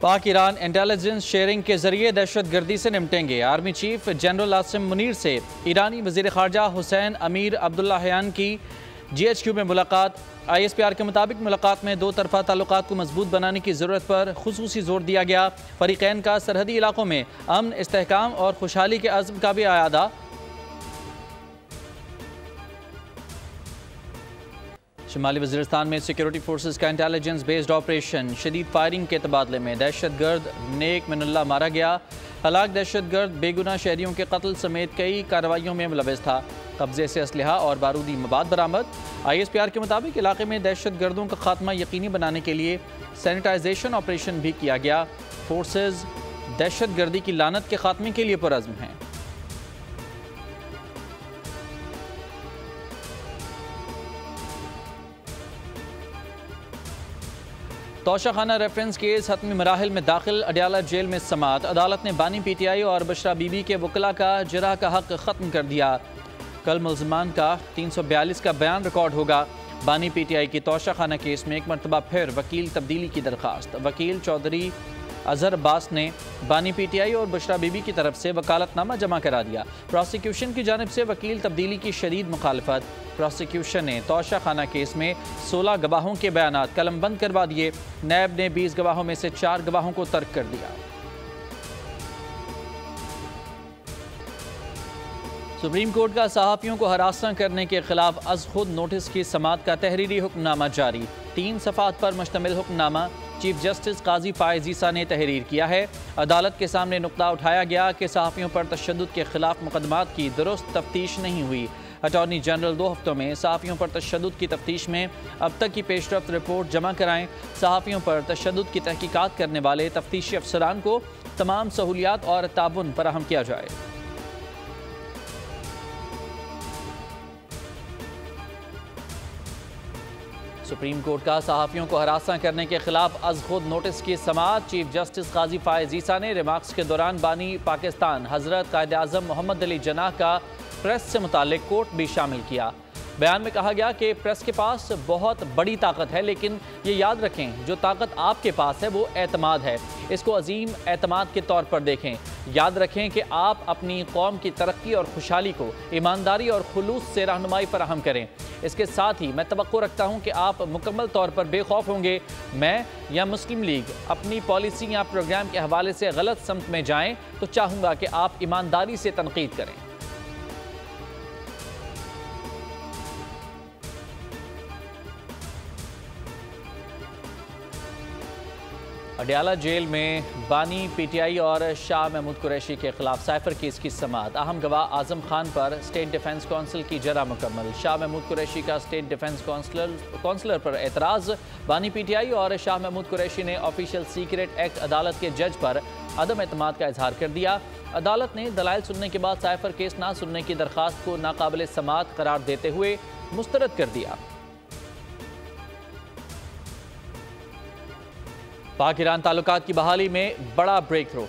पाक Iran intelligence sharing के जरिए दहशत गर्दी से निपटेंगे। Army chief general Asim Munir से ईरानी वज़ीर ख़ारजा हुसैन अमीर अब्दुल्लाहियान की GHQ में मुलाकात। ISPR के मुताबिक मुलाकात में दो तरफ़ा ताल्लुकात को मजबूत बनाने की ज़रूरत पर खुसूसी जोर दिया गया। फ़रीक़ैन का सरहदी इलाकों में अमन, इस्तेहकाम और खुशहाली के अज़्म का भी आयादा। शुमाली वज़ीरिस्तान में सिक्योरिटी फोर्सेस का इंटेलिजेंस बेस्ड ऑपरेशन। शदीद फायरिंग के तबादले में दहशत गर्द नेक मिनुल्लाह मारा गया। हलाक दहशत गर्द बेगुनाह शहरियों के कत्ल समेत कई कार्रवाइयों में मुलविस था। कब्जे से असलहा और बारूदी मवाद बरामद। ISPR के मुताबिक इलाके में दहशत गर्दों का खात्मा यकीनी बनाने के लिए सैनिटाइजेशन ऑपरेशन भी किया गया। फोर्सेज दहशत गर्दी की लानत के खात्मे के लिए पुरअज़्म हैं। तोशाखाना रेफरेंस केस हतमी मराहिल में दाखिल। अडयाला जेल में समात। अदालत ने बानी PTI और बशरा बीबी के वकला का जरा का हक ख़त्म कर दिया। कल मुल्ज़मान का 342 का बयान रिकॉर्ड होगा। बानी PTI की तोशाखाना केस में एक मरतबा फिर वकील तब्दीली की दरख्वास्त। वकील चौधरी अजहर अब्बास ने बानी PTI और बशरा बीबी की तरफ से वकालतनामा जमा करा दिया। प्रोसिक्यूशन की जानिब से वकील तब्दीली की शदीद मुखालफत। प्रोसिक्यूशन ने तोशाखाना केस में 16 गवाहों के बयानात कलमबंद करवा दिए। नैब ने 20 गवाहों में से 4 गवाहों को तर्क कर दिया। सुप्रीम कोर्ट का सहाफ़ियों को हरासा करने के खिलाफ अज़ खुद नोटिस की समात का तहरीरी हुक्मनामा जारी। 3 सफ़ात पर मुश्तमिल हुक्मनामा चीफ जस्टिस काजी फ़ाइज़ ईसा ने तहरीर किया है। अदालत के सामने नुक्ता उठाया गया कि सहाफ़ियों पर तशद्दुद के खिलाफ मुकदमात की दुरुस्त तफ्तीश नहीं हुई। अटॉर्नी जनरल 2 हफ्तों में सहाफ़ियों पर तशद्दुद की तफ्तीश में अब तक की पेशरफ्त रिपोर्ट जमा कराएं। सहाफ़ियों पर तशद्दुद की तहकीकात करने वाले तफ्तीशी अफसरान को तमाम सहूलियात और ताउन फराहम किया जाए। सुप्रीम कोर्ट का सहाफ़ियों को हरासा करने के खिलाफ अज़ खुद नोटिस की समाअत। चीफ जस्टिस काजी फ़ाइज़ ईसा ने रिमार्क्स के दौरान बानी पाकिस्तान हज़रत कायद आज़म मोहम्मद अली जनाह का प्रेस से मुतालिक कोट भी शामिल किया। बयान में कहा गया कि प्रेस के पास बहुत बड़ी ताकत है, लेकिन ये याद रखें जो ताकत आपके पास है वो एतमाद है। इसको अजीम एतमाद के तौर पर देखें। याद रखें कि आप अपनी कौम की तरक्की और खुशहाली को ईमानदारी और खुलूस से रहनुमाई फराहम करें। इसके साथ ही मैं तवक्को रखता हूँ कि आप मुकम्मल तौर पर बेखौफ होंगे। मैं या मुस्लिम लीग अपनी पॉलिसी या प्रोग्राम के हवाले से गलत समत में जाएँ तो चाहूँगा कि आप ईमानदारी से तनकीद करें। अडयाला जेल में बानी PTI और शाह महमूद कुरैशी के खिलाफ साइफर केस की समाअत। अहम गवाह आजम खान पर स्टेट डिफेंस काउंसिल की जरा मुकम्मल। शाह महमूद कुरैशी का स्टेट डिफेंस काउंसलर पर एतराज़। बानी PTI और शाह महमूद कुरैशी ने ऑफिशियल सीक्रेट एक्ट अदालत के जज पर अदम एतमाद का इजहार कर दिया। अदालत ने दलाइल सुनने के बाद साइफर केस ना सुनने की दरख्वास्त को नाकाबिल समाअत करार देते हुए मुस्तरद कर दिया। पाक ईरान ताल्लुकात की बहाली में बड़ा ब्रेक थ्रू।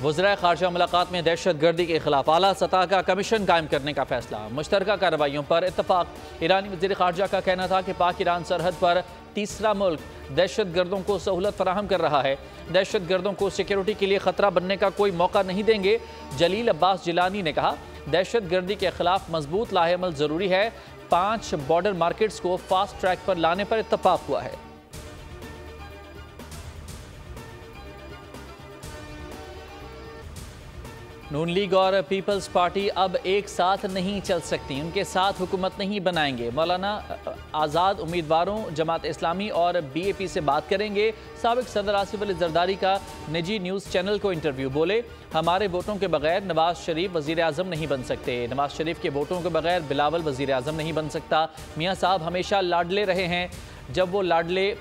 वज़ीर ख़ारजा मुलाकात में दहशत गर्दी के खिलाफ आला सतह का कमीशन कायम करने का फैसला। मुश्तरका कार्रवाइयों पर इत्तफाक। ईरानी वज़ीर ख़ारजा का कहना था कि पाक ईरान सरहद पर तीसरा मुल्क दहशत गर्दों को सहूलत फराहम कर रहा है। दहशत गर्दों को सिक्योरिटी के लिए ख़तरा बनने का कोई मौका नहीं देंगे। जलील अब्बास जिलानी ने कहा, दहशत गर्दी के खिलाफ मजबूत लाहेअमल ज़रूरी है। 5 बॉर्डर मार्केट्स को फास्ट ट्रैक पर लाने पर इत्तफाक हुआ है। नून लीग और पीपल्स पार्टी अब एक साथ नहीं चल सकती, उनके साथ हुकूमत नहीं बनाएंगे। मौलाना आज़ाद उम्मीदवारों जमात इस्लामी और BAP से बात करेंगे। साबिक सदर आसिफ अली जरदारी का निजी न्यूज़ चैनल को इंटरव्यू। बोले, हमारे वोटों के बगैर नवाज शरीफ वज़ीर आज़म नहीं बन सकते। नवाज शरीफ के वोटों के बगैर बिलावल वज़ीर आज़म नहीं बन सकता। मियाँ साहब हमेशा लाडले रहे हैं। जब वो लाडले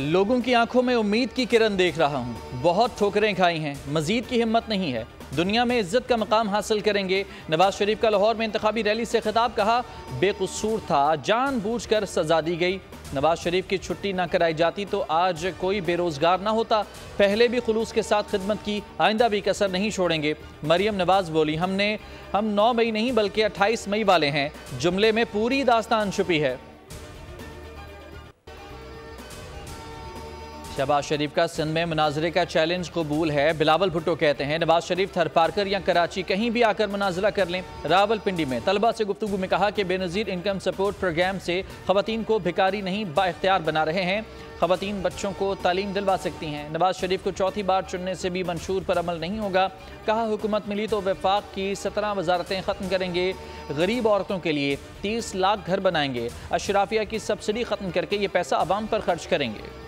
लोगों की आंखों में उम्मीद की किरण देख रहा हूं। बहुत ठोकरें खाई हैं, मजीद की हिम्मत नहीं है। दुनिया में इज्जत का मकाम हासिल करेंगे। नवाज शरीफ का लाहौर में इंतखाबी रैली से खिताब। कहा, बेकसूर था, जानबूझकर सजा दी गई। नवाज शरीफ की छुट्टी ना कराई जाती तो आज कोई बेरोजगार ना होता। पहले भी खुलूस के साथ खिदमत की, आइंदा भी कसर नहीं छोड़ेंगे। मरियम नवाज बोली, हम 9 मई नहीं बल्कि 28 मई वाले हैं। जुमले में पूरी दास्तान छुपी है। शहबाज शरीफ का सिंध में मुनाजरे का चैलेंज कबूल है। बिलावल भुट्टो कहते हैं नवाज शरीफ थरपारकर या कराची कहीं भी आकर मुनाजरा कर लें। रावलपिंडी में तलबा से गुफ्तगू में कहा कि बेनज़ीर इनकम सपोर्ट प्रोग्राम से ख़वातीन को भिखारी नहीं बाइख्तियार बना रहे हैं। ख़वातीन बच्चों को तालीम दिलवा सकती हैं। नवाज शरीफ को चौथी बार चुनने से भी मंशूर पर अमल नहीं होगा। कहा हुकूमत मिली तो वफाक की 17 वजारतें ख़त्म करेंगे। गरीब औरतों के लिए 30 लाख घर बनाएंगे। अशराफिया की सब्सिडी ख़त्म करके ये पैसा अवाम पर खर्च करेंगे।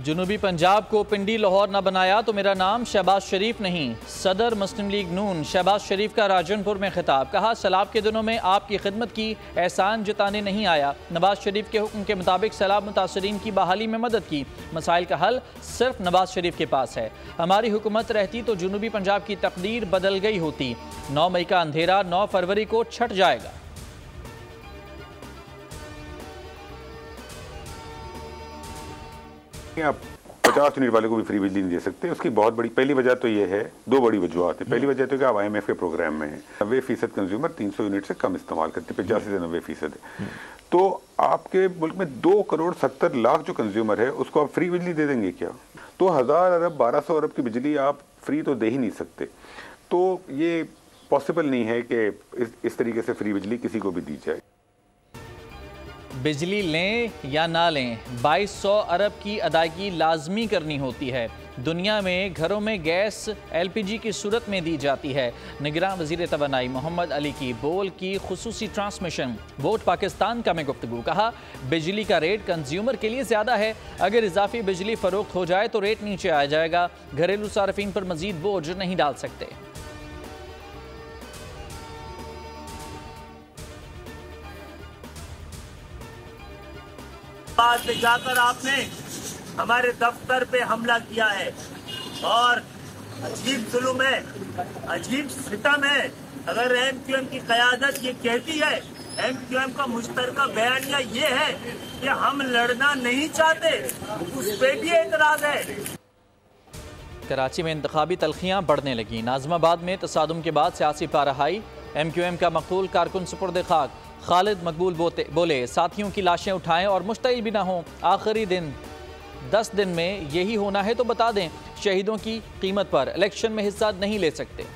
जनूबी पंजाब को पिंडी लाहौर न बनाया तो मेरा नाम शहबाज शरीफ नहीं। सदर मुस्लिम लीग नून शहबाज शरीफ का राजनपुर में खिताब। कहा सैलाब के दिनों में आपकी खिदमत की, एहसान जताने नहीं आया। नवाज शरीफ के हुक्म के मुताबिक सैलाब मुतासरीन की बहाली में मदद की। मसाइल का हल सिर्फ नवाज शरीफ के पास है। हमारी हुकूमत रहती तो जनूबी पंजाब की तकदीर बदल गई होती। 9 मई का अंधेरा 9 फरवरी को छट जाएगा। आप 50 यूनिट वाले को भी फ्री बिजली नहीं दे सकते। उसकी बहुत बड़ी पहली वजह तो ये है, 2 बड़ी वजूहत है। पहली वजह तो कि आप IMF के प्रोग्राम में हैं। 90% कंज्यूमर 300 यूनिट से कम इस्तेमाल करते, 85 से 90% है। तो आपके मुल्क में 2 करोड़ 70 लाख जो कंज्यूमर है उसको आप फ्री बिजली दे देंगे क्या? तो 1000 अरब 1200 अरब की बिजली आप फ्री तो दे ही नहीं सकते। तो ये पॉसिबल नहीं है कि इस तरीके से फ्री बिजली किसी को भी दी जाए। बिजली लें या ना लें 2200 अरब की अदायगी लाजमी करनी होती है। दुनिया में घरों में गैस LPG की सूरत में दी जाती है। निगरान वज़ीर तवानाई मोहम्मद अली की बोल की खुसूसी ट्रांसमिशन वोट पाकिस्तान का में गुफ्तगू। कहा बिजली का रेट कंज्यूमर के लिए ज़्यादा है। अगर इजाफी बिजली फरोख्त हो जाए तो रेट नीचे आ जाएगा। घरेलू सार्फिन पर मजीद बोझ नहीं डाल सकते। बाद में जाकर आपने हमारे दफ्तर पे हमला किया है और अजीब जुल्म है, अजीब सितम है। अगर MQM की क़यादत ये कहती है, MQM का मुश्तरका बयानिया ये है कि हम लड़ना नहीं चाहते, उस पर भी एतराज है। कराची में इंतखाबी तलखियाँ बढ़ने लगी। नाज़िमाबाद में तसादुम के बाद सियासी पाराहाई। MQM का मकतूल कारकुन सुपुर्द खाक। खालिद मकबूल बोले साथियों की लाशें उठाएं और मुश्तइल भी ना हों। आखिरी दिन 10 दिन में यही होना है तो बता दें। शहीदों की कीमत पर इलेक्शन में हिस्सा नहीं ले सकते।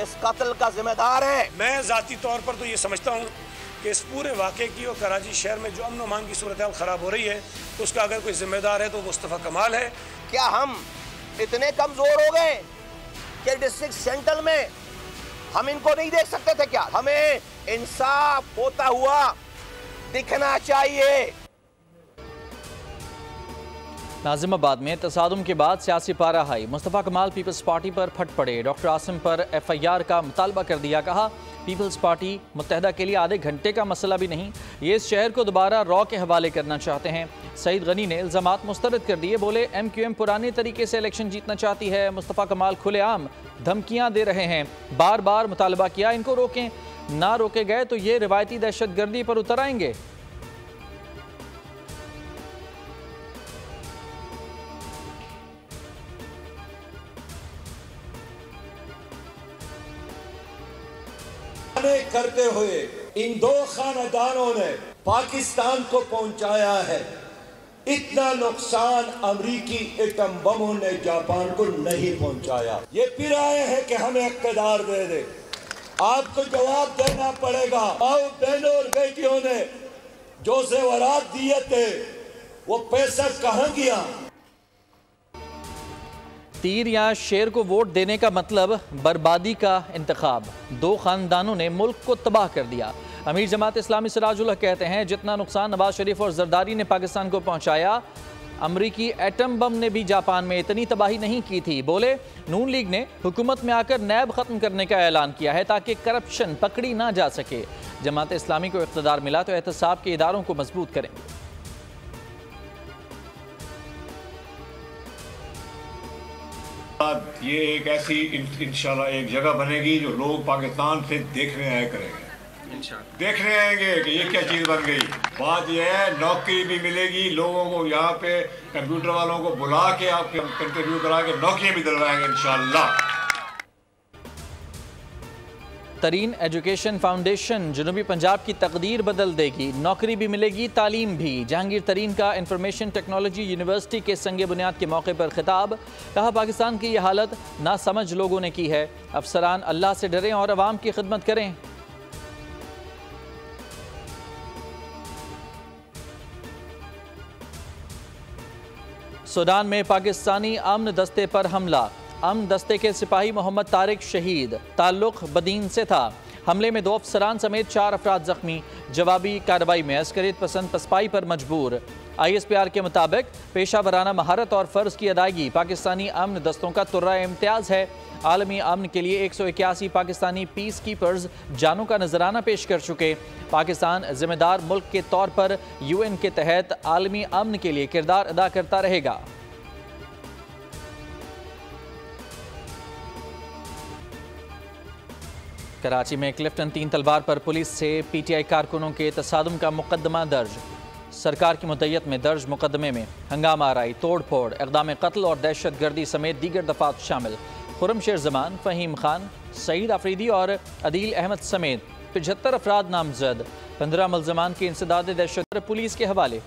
इस कत्ल का जिम्मेदार है। मैं जाती तौर पर तो ये समझता हूँ कि इस पूरे वाक़े की और कराची शहर में जो अमन व अमान की सूरत हाल ख़राब हो रही है उसका अगर कोई जिम्मेदार है तो मुस्तफ़ा कमाल है। क्या हम इतने कमजोर हो गए कि डिस्ट्रिक्ट सेंट्रल में हम इनको नहीं देख सकते थे क्या? हमें इंसाफ होता हुआ दिखना चाहिए। नाज़िमाबाद में तसादुम के बाद सियासी पारा हाई। मुस्तफ़ा कमाल पीपल्स पार्टी पर फट पड़े। डॉक्टर आसिम पर FIR का मुतालबा कर दिया। कहा पीपल्स पार्टी मुत्तहदा के लिए आधे घंटे का मसला भी नहीं, ये इस शहर को दोबारा रॉ के हवाले करना चाहते हैं। सईद गनी ने इल्ज़ामात मुस्तरद कर दिए। बोले MQM पुराने तरीके से इलेक्शन जीतना चाहती है। मुस्तफ़ा कमाल खुलेआम धमकियाँ दे रहे हैं। बार बार मुतालबा किया इनको रोकें, ना रोके गए तो ये रिवायती दहशतगर्दी पर उतर आएंगे। करते हुए इन 2 खानदानों ने पाकिस्तान को पहुंचाया है। इतना नुकसान अमरीकी एटम बमों ने जापान को नहीं पहुंचाया। ये फिर आए हैं कि हमें इक़्तिदार दे दे। आपको जवाब देना पड़ेगा। और बहनों और बेटियों ने जो ज़ेवरात दिए थे वो पैसा कहाँ गया? तीर या शेर को वोट देने का मतलब बर्बादी का इंतखाब। 2 खानदानों ने मुल्क को तबाह कर दिया। अमीर जमात इस्लामी सिराजुल हक कहते हैं जितना नुकसान नवाज शरीफ और जरदारी ने पाकिस्तान को पहुंचाया, अमरीकी एटम बम ने भी जापान में इतनी तबाही नहीं की थी। बोले नून लीग ने हुकूमत में आकर नैब ख़त्म करने का ऐलान किया है ताकि करप्शन पकड़ी ना जा सके। जमात इस्लामी को इक़्तिदार मिला तो एहतसाब के इदारों को मजबूत करेंगे। ये एक ऐसी इंशाल्लाह एक जगह बनेगी जो लोग पाकिस्तान से देखने आया करेंगे, देखने आएंगे कि ये क्या चीज़ बन गई। बात यह है नौकरी भी मिलेगी लोगों को, यहाँ पे कंप्यूटर वालों को बुला के आप इंटरव्यू करा के नौकरियाँ भी दिलवाएंगे इंशाल्लाह। तरीन एजुकेशन फाउंडेशन जनूबी पंजाब की तकदीर बदल देगी, नौकरी भी मिलेगी, तालीम भी। जहांगीर तरीन का इंफॉर्मेशन टेक्नोलॉजी यूनिवर्सिटी के संगे बुनियाद के मौके पर खिताब, कहा पाकिस्तान की यह हालत नासमझ लोगों ने की है, अफसरान अल्लाह से डरें और अवाम की खिदमत करें। सूडान में पाकिस्तानी अमन दस्ते पर हमला, अमन दस्ते के सिपाही मोहम्मद तारिक शहीद, ताल्लुक बदीन से था। हमले में 2 अफसरान समेत 4 अफराद जख्मी, जवाबी कार्रवाई में अस्करियत पसंद पसपाई पर मजबूर। ISPR के मुताबिक पेशा वराना महारत और फ़र्ज की अदायगी पाकिस्तानी अमन दस्तों का तुर्रा इम्तियाज है। आलमी अमन के लिए 181 पाकिस्तानी पीस कीपर्स जानों का नजराना पेश कर चुके। पाकिस्तान जिम्मेदार मुल्क के तौर पर UN के तहत आलमी अमन के लिए किरदार अदा करता रहेगा। कराची में क्लिफ्टन 3 तलवार पर पुलिस से PTI कारकुनों के तसादुम का मुकदमा दर्ज। सरकार की मुद्दत में दर्ज मुकदमे में हंगामा आराई, तोड़ फोड़, इक़दाम कत्ल और दहशत गर्दी समेत दीगर दफात शामिल। खुर्रम शेर जमान, फ़हीम खान, सईद आफरीदी और अदील अहमद समेत 75 अफराद नामजद। 15 मुल्ज़मान की इंसदाद दहशत पुलिस के हवाले।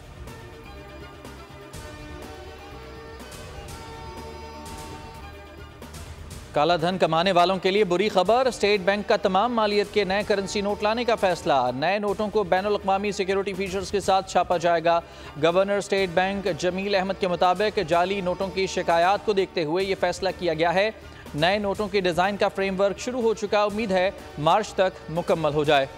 काला धन कमाने वालों के लिए बुरी खबर, स्टेट बैंक का तमाम मालियत के नए करेंसी नोट लाने का फैसला। नए नोटों को बैनुल-अक़वामी सिक्योरिटी फीचर्स के साथ छापा जाएगा। Governor State Bank Jamil Ahmed के मुताबिक जाली नोटों की शिकायत को देखते हुए ये फैसला किया गया है। नए नोटों के डिज़ाइन का फ्रेमवर्क शुरू हो चुका, उम्मीद है मार्च तक मुकम्मल हो जाए।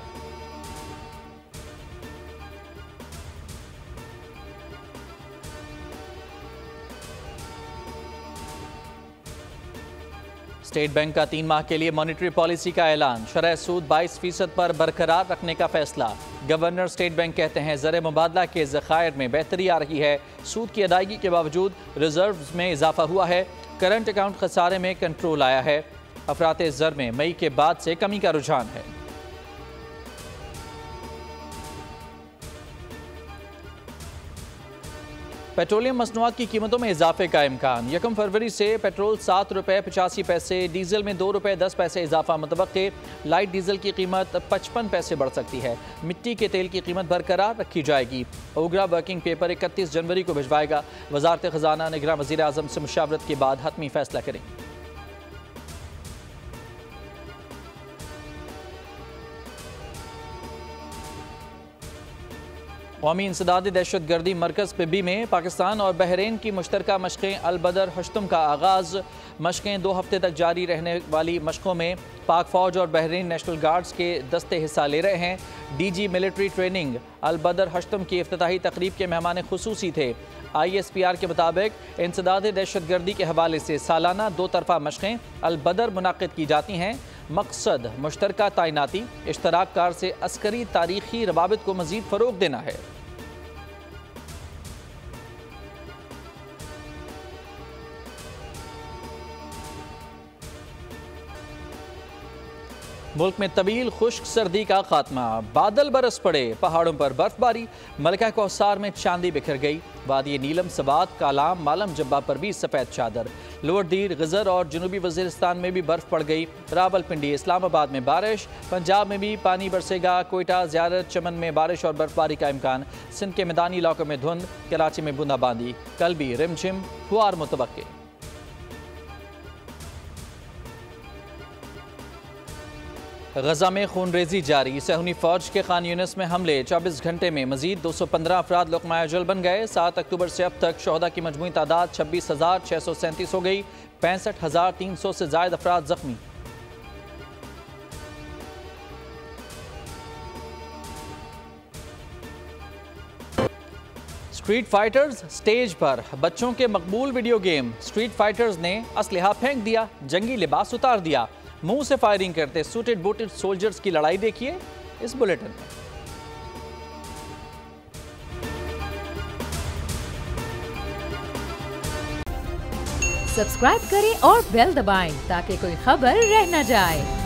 स्टेट बैंक का 3 माह के लिए मॉनेटरी पॉलिसी का ऐलान, शरह सूद 22% पर बरकरार रखने का फैसला। गवर्नर स्टेट बैंक कहते हैं ज़र मुबादला के ज़खायर में बेहतरी आ रही है, सूद की अदायगी के बावजूद रिजर्व्स में इजाफा हुआ है, करंट अकाउंट खसारे में कंट्रोल आया है। अफराते ज़र में मई के बाद से कमी का रुझान है। पेट्रोलियम मसनूआत की कीमतों में इजाफे का इम्कान, 1 फरवरी से पेट्रोल 7 रुपये 85 पैसे, डीजल में 2 रुपये 10 पैसे इजाफा मुतवक्के। लाइट डीजल की कीमत 55 पैसे बढ़ सकती है। मिट्टी के तेल की कीमत बरकरार रखी जाएगी। ओगरा वर्किंग पेपर 31 जनवरी को भिजवाएगा। वजारत खजाना निगरान वज़ीर आज़म से मुशावरत के बाद हतमी फैसला करेंगे। कौमी इंसदाद दहशत गर्दी मरकज़ पिबी में पाकिस्तान और बहरीन की मुश्तरका मशक़ें अल बदर हश्तुम का आगाज़। मशक़ें 2 हफ्ते तक जारी रहने वाली मशक़ों में पाक फ़ौज और बहरीन नेशनल गार्ड्स के दस्ते हिस्सा ले रहे हैं। DG मिलिट्री ट्रेनिंग अल बदर हश्तुम की इफ्तिताही तकरीब के मेहमान खुसूसी थे। ISPR के मुताबिक इंसदाद दहशत गर्दी के हवाले से सालाना 2 तरफ़ा मशक़ें अल बदर मुनाक़िद की जाती हैं। मकसद मुश्तरका तैनाती, इश्तराक कार से अस्करी तारीख़ी रवाबित को मज़ीद फ़रोग़ देना है। मुल्क में तवील खुश्क सर्दी का खात्मा, बादल बरस पड़े, पहाड़ों पर बर्फबारी, मलका कौसार में चांदी बिखर गई। वादी नीलम, सवात, कालाम, मालम जब्बा पर भी सफ़ेद चादर। लोअर दीर, गजर और जनूबी वज़ीरिस्तान में भी बर्फ़ पड़ गई। रावलपिंडी, इस्लामाबाद में बारिश। पंजाब में भी पानी बरसेगा। कोयटा, ज़ियारत, चमन में बारिश और बर्फबारी का इम्कान। सिंध के मैदानी इलाकों में धुंध, कराची में बूंदाबांदी। कल भी रिमझिम फुआर मुतवक्के। गजा में खूनरेजी जारी, सहूनी फौज के खान यूनिस में हमले। 24 घंटे में मजीद 215 अफराद लुक़मा अजल बन गए। 7 अक्टूबर से अब तक शोहदा की मजमूई तादाद 26,637 हो गई। 65,300 से ज़ायद अफराद जख्मी। स्ट्रीट फाइटर्स स्टेज पर, बच्चों के मकबूल वीडियो गेम। स्ट्रीट फाइटर्स ने असलहा फेंक दिया, जंगी लिबास उतार दिया, मुंह से फायरिंग करते सूटेड बूटेड सोल्जर्स की लड़ाई देखिए इस बुलेटिन में। सब्सक्राइब करें और बेल दबाएं ताकि कोई खबर रह न जाए।